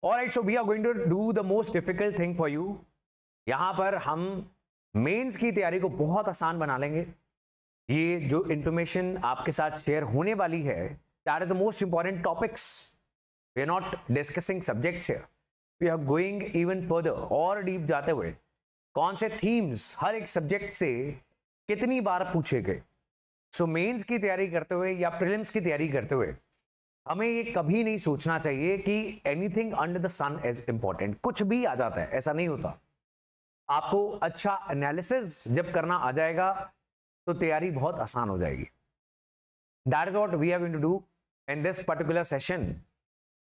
Alright, so we are going to do the most difficult thing for you. यहां पर हम mains की तैयारी को बहुत आसान बना लेंगे। ये जो इंफॉर्मेशन आपके साथ शेयर होने वाली है, that is the most important topics. We are not discussing subjects here, we are going even further और डीप जाते हुए कौन से थीम्स हर एक सब्जेक्ट से कितनी बार पूछे गए। सो मेंस की तैयारी करते हुए या प्रीलिम्स की तैयारी करते हुए हमें ये कभी नहीं सोचना चाहिए कि anything under the sun is important. कुछ भी आ जाता है, ऐसा नहीं होता। आपको अच्छा एनालिसिस जब करना आ जाएगा तो तैयारी बहुत आसान हो जाएगी। That is what we are going to do in this particular session.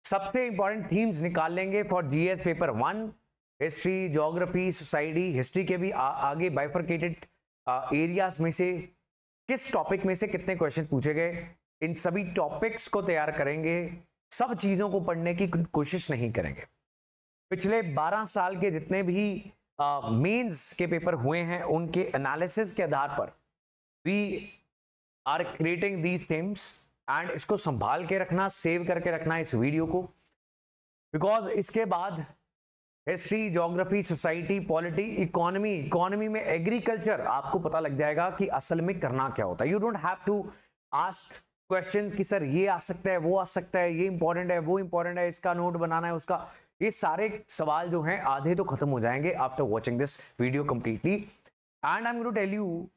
सबसे इंपॉर्टेंट थीम्स निकाल लेंगे for GS paper 1, history, geography, society. History के भी आगे बाइफरकेटेड एरियाज में से किस टॉपिक में से कितने क्वेश्चन पूछे गए, इन सभी टॉपिक्स को तैयार करेंगे। सब चीजों को पढ़ने की कोशिश नहीं करेंगे। पिछले 12 साल के जितने भी मेंस के पेपर हुए हैं उनके एनालिसिस के आधार पर we are creating these themes. And इसको संभाल के रखना, सेव करके रखना इस वीडियो को, बिकॉज इसके बाद history, geography, society, polity, economy में एग्रीकल्चर आपको पता लग जाएगा कि असल में करना क्या होता है। You don't have to ask questions कि सर ये आ सकता है, वो आ सकता है, ये इंपॉर्टेंट है, वो इंपॉर्टेंट है, इसका नोट बनाना है, उसका। ये सारे सवाल जो हैं आधे तो खत्म हो जाएंगे after watching this video completely. And I am going to tell you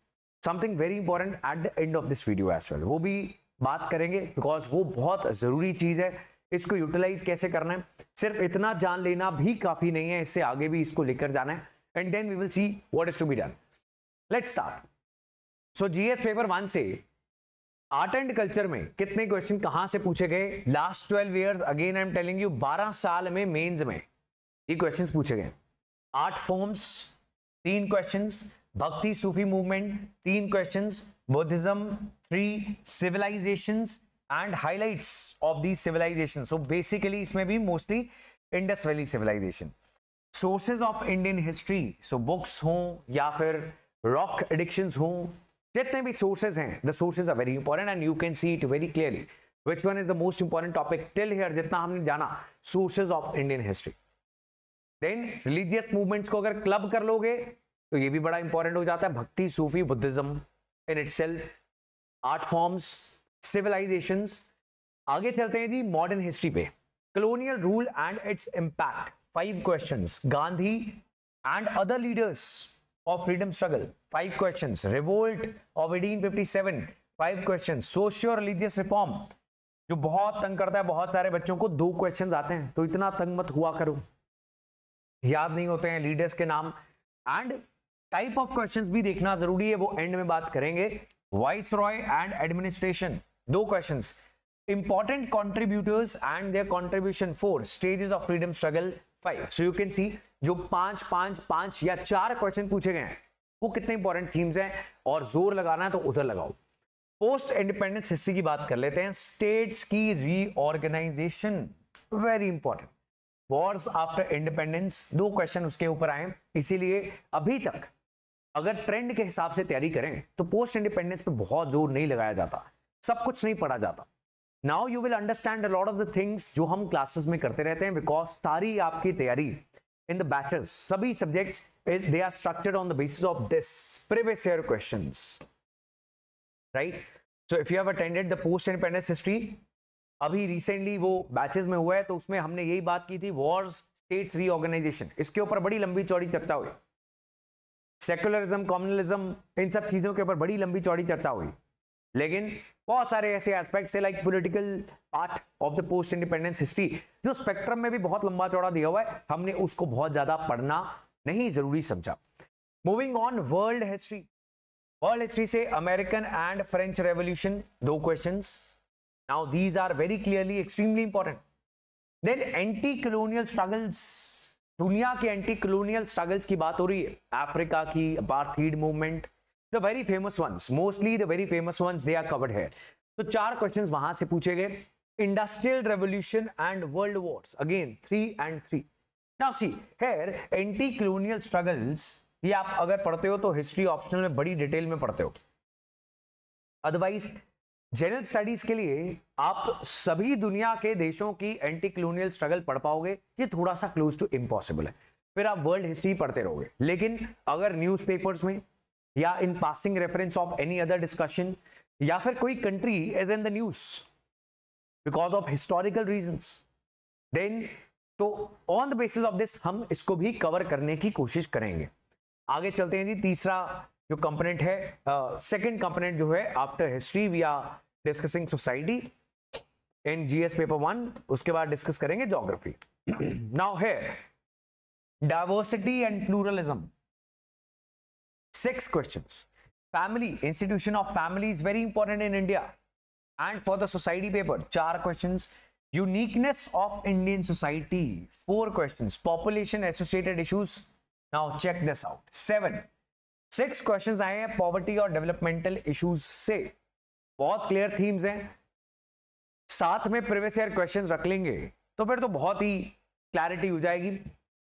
something very important at the end of this video as well. वो भी बात करेंगे बिकॉज वो बहुत जरूरी चीज है। इसको यूटिलाइज कैसे करना है, सिर्फ इतना जान लेना भी काफी नहीं है, इससे आगे भी इसको लेकर जाना है। And then we will see what is to be done. Let's start. So GS paper 1 से आर्ट एंड कल्चर में कितने क्वेश्चन कहां से पूछे गए last 12 years. Again I am telling you, 12 साल में मेंस में ये क्वेश्चंस पूछे गए। Art forms 3 questions, Bhakti Sufi movement 3 questions, Buddhism 3, civilisations and highlights of the civilisation. So basically इसमें भी mostly Indus Valley civilisation. Sources of Indian history, so books हों या फिर रॉक एडिक्शंस हों, जितने भी सोर्सेज हैं, the sources are very important and you can see it very clearly which one is the most important topic till here जितना हमने जाना, sources of Indian history. Then religious movements को अगर club कर लोगे तो ये भी बड़ा इंपॉर्टेंट हो जाता है, bhakti, Sufi, Buddhism in itself, art forms, civilizations. आगे चलते हैं जी मॉडर्न हिस्ट्री पे। Colonial rule and its impact 5 questions, Gandhi and other leaders of freedom struggle 5 questions, revolt of 1857 5 questions, socio religious reform जो बहुत तंग करता है बहुत सारे बच्चों को, 2 क्वेश्चंस आते हैं, तो इतना तंग मत हुआ करो, याद नहीं होते हैं लीडर्स के नाम। एंड टाइप ऑफ क्वेश्चंस भी देखना जरूरी है, वो एंड में बात करेंगे। Vice Roy and administration 2 questions, important contributors and there contribution 4, stages of freedom struggle 5। So you can सी जो 5 या 4 क्वेश्चन पूछे गए हैं वो कितने इंपॉर्टेंट थीम्स हैं, और जोर लगाना है तो उधर लगाओ। पोस्ट इंडिपेंडेंस हिस्ट्री की बात कर लेते हैं। स्टेट्स की reorganisation very important, wars after independence 2 question उसके ऊपर आए। इसीलिए अभी तक अगर ट्रेंड के हिसाब से तैयारी करें तो पोस्ट इंडिपेंडेंस पे बहुत जोर नहीं लगाया जाता, सब कुछ नहीं पढ़ा जाता। Now you will understand a lot of the things जो हम क्लासेस में करते रहते हैं, बिकॉज सारी आपकी तैयारी इन द बैचेस, सभी subjects they are structured on the basis of this previous year questions, right. So if you have attended the post independence history, अभी रिसेंटली वो बैचेस में हुआ है, तो उसमें हमने यही बात की थी, वॉर्स, स्टेट्स रीऑर्गेनाइजेशन, इसके ऊपर बड़ी लंबी चौड़ी चर्चा हुई। सेक्युलरिज्म, कम्युनलिज्म, इन सब चीजों के ऊपर बड़ी लंबी चौड़ी चर्चा हुई। लेकिन बहुत सारे ऐसे एस्पेक्ट्स है like political part of the post independence history जो स्पेक्ट्रम में भी बहुत लंबा चौड़ा दिया हुआ है, हमने उसको बहुत ज्यादा पढ़ना नहीं जरूरी समझा। Moving on, world history. World history से American and French revolution 2 questions. Now these are very clearly extremely important. Then anti-colonial struggles, दुनिया के एंटी कॉलोनियल स्ट्रगल्स की बात हो रही है, अफ्रीका की apartheid movement, the very famous ones, mostly the very famous ones they are covered here. तो 4 questions वहां से पूछे गए। Industrial revolution and world wars, again 3 and 3। Now see here anti colonial struggles, ये आप अगर पढ़ते हो तो हिस्ट्री ऑप्शनल में बड़ी डिटेल में पढ़ते हो, अदरवाइज जनरल स्टडीज के लिए आप सभी दुनिया के देशों की एंटी कॉलोनियल स्ट्रगल पढ़ पाओगे, ये थोड़ा सा क्लोज टू इम्पॉसिबल है, फिर आप वर्ल्ड हिस्ट्री पढ़ते रहोगे। लेकिन अगर न्यूज़पेपर्स में या in passing reference of any other discussion या फिर कोई country is in the news because of historical reasons, then तो on the basis of this हम इसको भी कवर करने की कोशिश करेंगे। आगे चलते हैं जी। तीसरा जो कंपोनेंट है, सेकंड कंपोनेंट जो है after history we are discussing society in GS paper 1, उसके बाद डिस्कस करेंगे geography. Now here diversity and pluralism, 6 questions. Family, institution of family is very important in India. And for the society paper, 4 questions. Uniqueness of Indian society, 4 questions. Population associated issues. Now check this out. 7. 6 questions आए हैं poverty और developmental issues से, बहुत clear themes हैं। साथ में previous year questions रख लेंगे तो फिर तो बहुत ही क्लैरिटी हो जाएगी।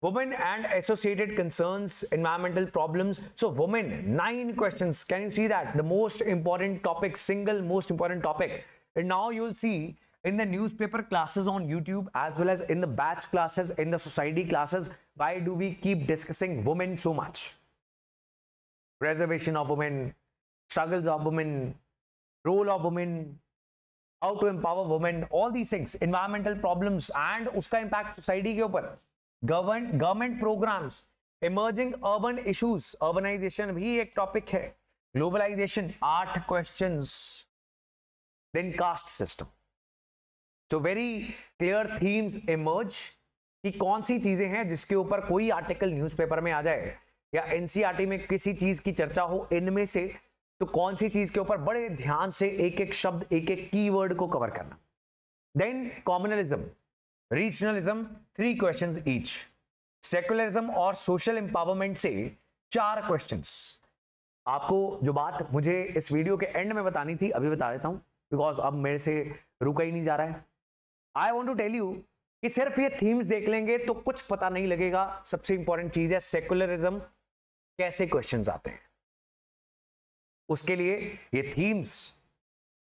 Women and associated concerns, environmental problems. So women, 9 questions. Can you see that? The most important topic, single most important topic. And now you'll see in the newspaper classes on YouTube as well as in the batch classes, in the society classes, why do we keep discussing women so much? Reservation of women, struggles of women, role of women, how to empower women, all these things, environmental problems and उसका impact society के ऊपर, government programmes, emerging urban issues, urbanisation भी एक topic है, globalisation 8 questions, then caste system. तो very clear themes emerge कि कौन सी चीजें हैं जिसके ऊपर कोई आर्टिकल न्यूज़पेपर में आ जाए या एनसीईआरटी में किसी चीज की चर्चा हो, इनमें से तो कौन सी चीज के ऊपर बड़े ध्यान से एक एक शब्द, एक एक कीवर्ड को कवर करना। Then communalism, regionalism, 3 questions each. Secularism और सोशल एम्पावरमेंट से 4 क्वेश्चंस। आपको जो बात मुझे इस वीडियो के एंड में बतानी थी अभी बता देता हूं, बिकॉज अब मेरे से रुका ही नहीं जा रहा है। I want to tell you कि सिर्फ ये थीम्स देख लेंगे तो कुछ पता नहीं लगेगा। सबसे इंपॉर्टेंट चीज है सेकुलरिज्म, कैसे क्वेश्चंस आते हैं। उसके लिए ये थीम्स,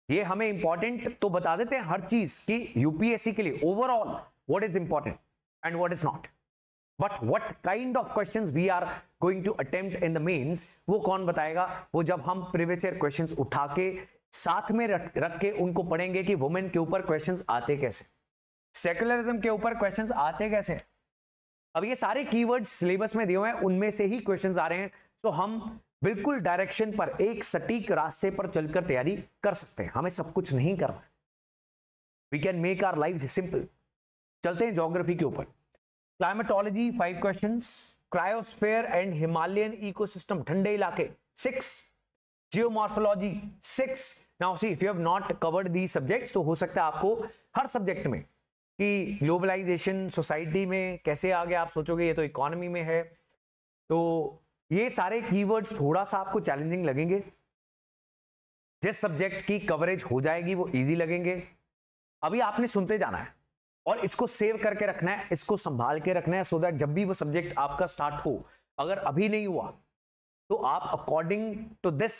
ये हमें इंपॉर्टेंट तो बता देते हैं हर चीज कि यूपीएससी के लिए overall what is important and what is not, but what kind of questions we are going to attempt in the mains, वो कौन बताएगा? वो जब हम प्रीवियस ईयर क्वेश्चंस उठा के साथ में रख के उनको पढ़ेंगे कि वुमेन के ऊपर क्वेश्चंस आते कैसे, सेकुलरिज्म के ऊपर क्वेश्चंस आते कैसे। अब ये सारे कीवर्ड्स सिलेबस में दिए हुए हैं, उनमें से ही क्वेश्चंस आ रहे हैं, तो हम बिल्कुल डायरेक्शन पर, एक सटीक रास्ते पर चलकर तैयारी कर सकते हैं। हमें सब कुछ नहीं करना, we can make our life simple. चलते हैं ज्योग्राफी के ऊपर। Climatology 5 questions, cryosphere and Himalayan ecosystem, ठंडे इलाके 6, geomorphology 6। Now see if you have not covered the subjects, तो हो सकता है आपको हर सब्जेक्ट में कि ग्लोबलाइजेशन सोसाइटी में कैसे आ गया, आप सोचोगे ये तो इकोनॉमी में है, तो ये सारे कीवर्ड्स थोड़ा सा आपको चैलेंजिंग लगेंगे। जिस सब्जेक्ट की कवरेज हो जाएगी वो इजी लगेंगे। अभी आपने सुनते जाना है और इसको सेव करके रखना है, इसको संभाल के रखना है, सो दैट जब भी वो सब्जेक्ट आपका स्टार्ट हो, अगर अभी नहीं हुआ तो आप according to this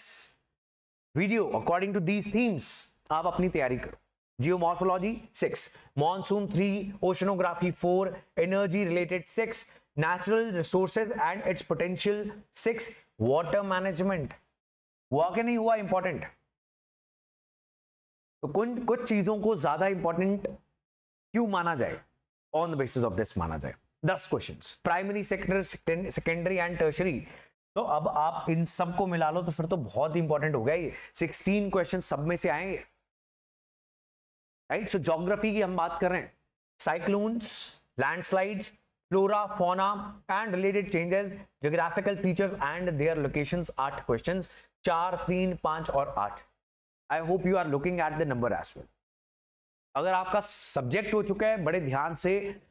video, according to these themes आप अपनी तैयारी करो। Geomorphology 6, monsoon 3, oceanography 4, energy related 6, natural resources and its potential 6, water management. हुआ कि नहीं हुआ इंपॉर्टेंट? तो कुछ चीजों को ज्यादा इंपॉर्टेंट क्यों माना जाए, on the basis of this माना जाए। 10 questions, primary sector, secondary and tertiary. तो अब आप इन सब को मिला लो तो फिर तो बहुत इंपॉर्टेंट हो गया ये। 16 क्वेश्चन सब में से आएंगे, राइट। सो ज्योग्राफी की हम बात कर रहे हैं, cyclones, landslides, flora, fauna and related changes, geographical features and their locations, 8 questions, 4, 3, 5 और 8। I hope you are looking at the number as well. अगर आपका सब्जेक्ट हो चुका है, बड़े ध्यान से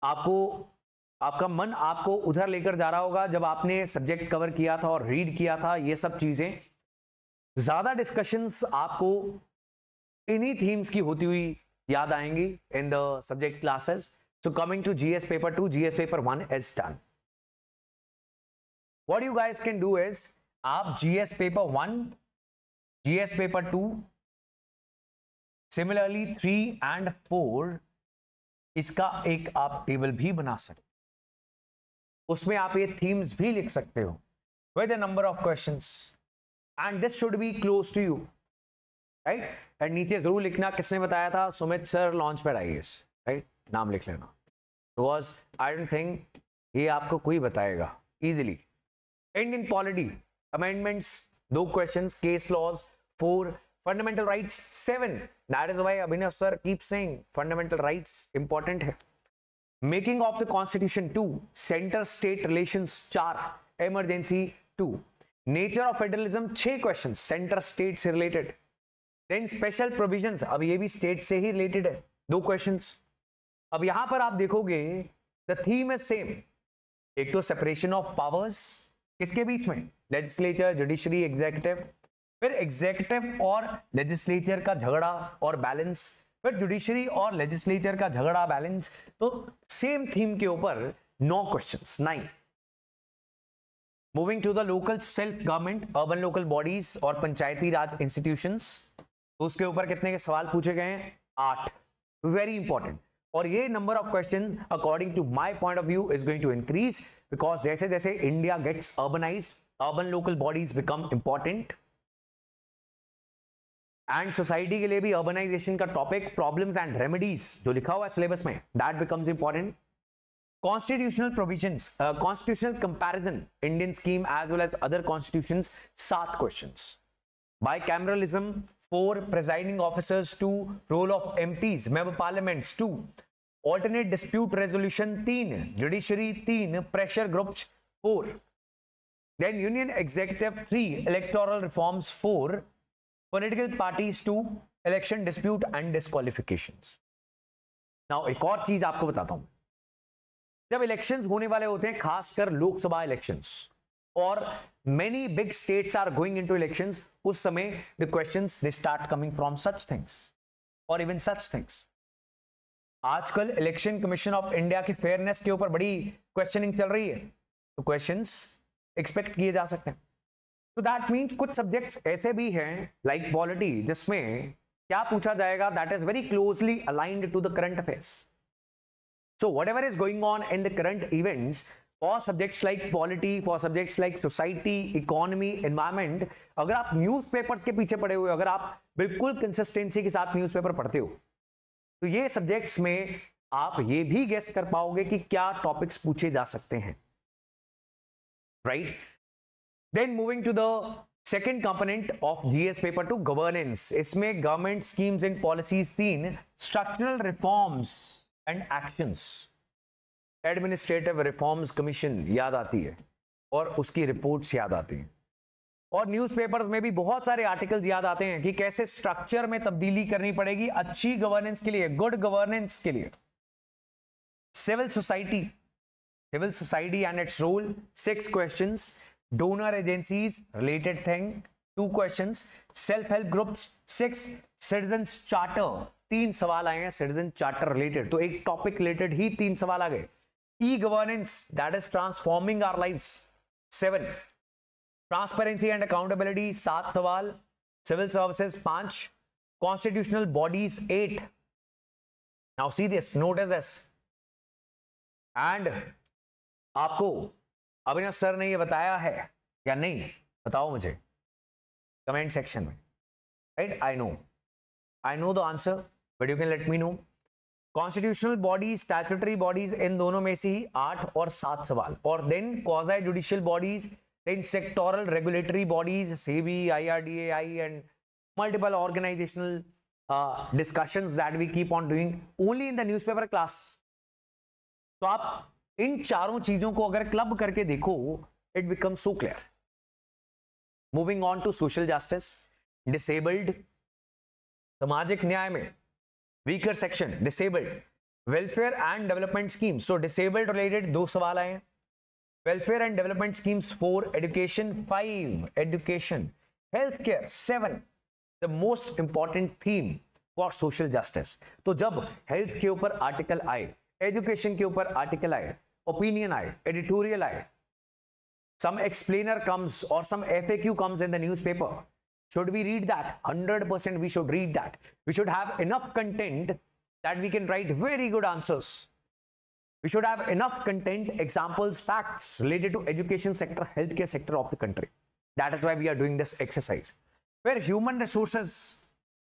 आपका मन आपको उधर लेकर जा रहा होगा जब आपने सब्जेक्ट कवर किया था और रीड किया था, ये सब चीजें। ज्यादा डिस्कशंस आपको इन्हीं थीम्स की होती हुई याद आएंगी in the subject classes. So coming to GS paper 2, GS paper 1 is done. What you guys can do is, आप जीएस पेपर 1, जीएस पेपर 2 सिमिलरली 3 and 4 इसका एक आप टेबल भी बना सकते, उसमें आप ये थीम्स भी लिख सकते हो with a number of questions, and this should be close to you, right. And नीचे जरूर लिखना किसने बताया था, Sumit sir launch pad IAS, right, नाम लिख लेना, बिकॉज आई डोंट थिंक ये आपको कोई बताएगा easily. Indian polity amendments 2 questions, case laws 4, fundamental rights 7, that is why Abhinav sir keep saying fundamental rights important है। Making of the constitution 2, centre state relations 4, emergency 2, nature of federalism 6 questions centre state से related, then special provisions, अब ये भी state से ही related है, 2 questions. अब यहां पर आप देखोगे द थीम इज सेम, एक तो सेपरेशन ऑफ पावर्स किसके बीच में, लेजिस्लेचर, जुडिशरी, एग्जीक्यूटिव, फिर एग्जीक्यूटिव और लेजिस्लेचर का झगड़ा और बैलेंस, फिर जुडिशरी और लेजिस्लेचर का झगड़ा बैलेंस, तो सेम थीम के ऊपर 9 questions, 9। Moving to the local self government, urban local bodies और पंचायती राज इंस्टीट्यूशंस, तो उसके ऊपर कितने के सवाल पूछे गए हैं, 8, वेरी इंपॉर्टेंट। और ये number of question according to my point of view is going to increase, because जैसे जैसे India gets urbanised, urban local bodies become important, and society के लिए भी अर्बनाइजेशन का टॉपिक, प्रॉब्लम्स एंड रेमेडीज जो लिखा हुआ है सिलेबस में, that becomes important. Constitutional provisions, constitutional comparison, Indian scheme as well as other constitutions, 7 questions. Bicameralism 4, presiding officers 2, role of MPs, member parliaments 2, alternate dispute resolution 3, judiciary 3, pressure groups 4, then union executive 3, electoral reforms 4, political parties 2, election dispute and disqualifications. Now एक और चीज आपको बताता हूं, जब elections होने वाले होते हैं, खासकर लोकसभा इलेक्शंस और many big states are going into elections, उस समय the questions they start coming from such things और इवन सच थिंग्स। आजकल इलेक्शन कमीशन ऑफ इंडिया की फेयरनेस के ऊपर बड़ी क्वेश्चनिंग चल रही है, तो क्वेश्चंस एक्सपेक्ट किए जा सकते हैं। तो दैट मीन्स कुछ सब्जेक्ट्स ऐसे भी हैं लाइक पॉलिटी, जिसमें क्या पूछा जाएगा, that is very closely aligned to the current affairs. So whatever is going on in the current events, for subjects like polity, for subjects like society, economy, environment, अगर आप newspapers के पीछे पड़े हुए, अगर आप बिल्कुल कंसिस्टेंसी के साथ न्यूज़पेपर पढ़ते हो, तो ये सब्जेक्ट्स में आप ये भी गेस कर पाओगे कि क्या टॉपिक्स पूछे जा सकते हैं, right. Then moving to the second component of GS paper 2, governance. इसमें government schemes and policies 3, structural reforms and actions, administrative reforms commission याद आती है और उसकी रिपोर्ट्स याद आती हैं, और न्यूज़पेपर्स में भी बहुत सारे आर्टिकल्स याद आते हैं कि कैसे स्ट्रक्चर में तब्दीली करनी पड़ेगी अच्छी गवर्नेंस के लिए, गुड गवर्नेंस के लिए। Civil society and its role, 6 questions. Donor agencies related thing, 2 questions. Self help groups 6, citizens charter 3 सवाल आए हैं सिटीजन चार्टर रिलेटेड, तो एक टॉपिक रिलेटेड ही 3 सवाल आ गए। E governance, that is transforming our lives 7, transparency and accountability 7 सवाल, civil services 5, constitutional bodies 8। Now see this, notice this, and आपको अभिनव सर ने ये बताया है या नहीं, बताओ मुझे कमेंट सेक्शन में, right. I know the answer, but you can let me know. Constitutional bodies, statutory bodies, इन दोनों में से ही 8 और 7 सवाल, और then quasi judicial bodies, then sectoral regulatory bodies, SEBI, IRDAI and multiple organisational discussions that we keep on doing only in the newspaper class. तो आप इन चारों चीजों को अगर क्लब करके देखो, it becomes so clear. Moving on to social justice, disabled, सामाजिक न्याय में weaker section, disabled, welfare and development schemes, so disabled related 2 सवाल आए हैं। Welfare and development schemes 4, education 5, education, health care 7, the most important theme for social justice. तो जब health के ऊपर आर्टिकल आए, एजुकेशन के ऊपर आर्टिकल आए, ओपिनियन आए, एडिटोरियल आए, some explainer comes or some FAQ comes in the newspaper, Should we read that? 100% we should read that. We should have enough content that we can write very good answers. We should have enough content, examples, facts related to education sector, healthcare sector of the country. That is why we are doing this exercise. Where human resources,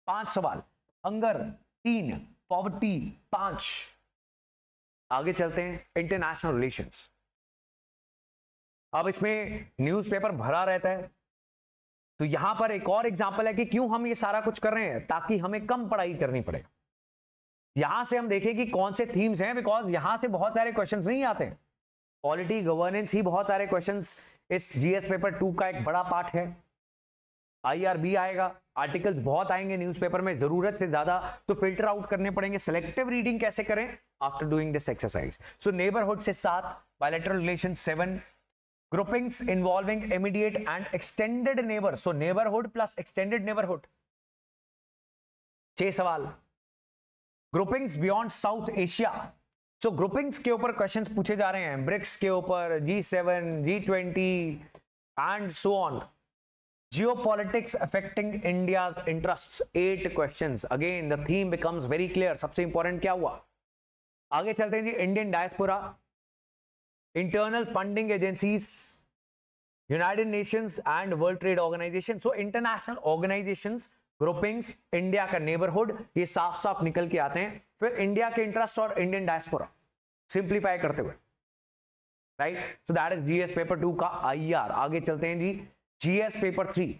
5 सवाल, hunger 3, poverty 5. आगे चलते हैं, international relations. अब इसमें newspaper भरा रहता है, तो यहां पर एक और एग्जांपल है कि क्यों हम ये सारा कुछ कर रहे हैं, ताकि हमें कम पढ़ाई करनी पड़े. यहां से हम देखें कि कौन से थीम्स हैं, बिकॉज यहां से बहुत सारे क्वेश्चंस नहीं आते हैं. पॉलिटी गवर्नेंस ही बहुत सारे क्वेश्चंस इस जीएस पेपर 2 का एक बड़ा पार्ट है. आईआरबी आएगा, आर्टिकल्स बहुत आएंगे न्यूज़पेपर में, जरूरत से ज्यादा, तो फिल्टर आउट करने पड़ेंगे. सिलेक्टिव रीडिंग कैसे करें after doing this exercise. So neighbourhood से 7, bilateral relation 7, groupings involving immediate and extended neighbour. So neighbourhood plus extended neighbourhood 6 सवाल. Groupings beyond South Asia. So groupings के ऊपर क्वेश्चंस पूछे जा रहे हैं, ब्रिक्स के ऊपर, G7, G20 and so on. Geopolitics affecting India's interests, 8 questions. Again, the theme becomes very clear. सबसे इंपॉर्टेंट क्या हुआ, आगे चलते हैं जी. Indian diaspora, internal funding agencies, United Nations and World Trade Organization. So international organisations, groupings, India का neighbourhood, ये साफ साफ निकल के आते हैं. फिर इंडिया के इंटरेस्ट और इंडियन डायस्पोरा सिंप्लीफाई करते हुए, right. So that is GS paper 2 का आईआर. आगे चलते हैं जी, जीएस पेपर 3.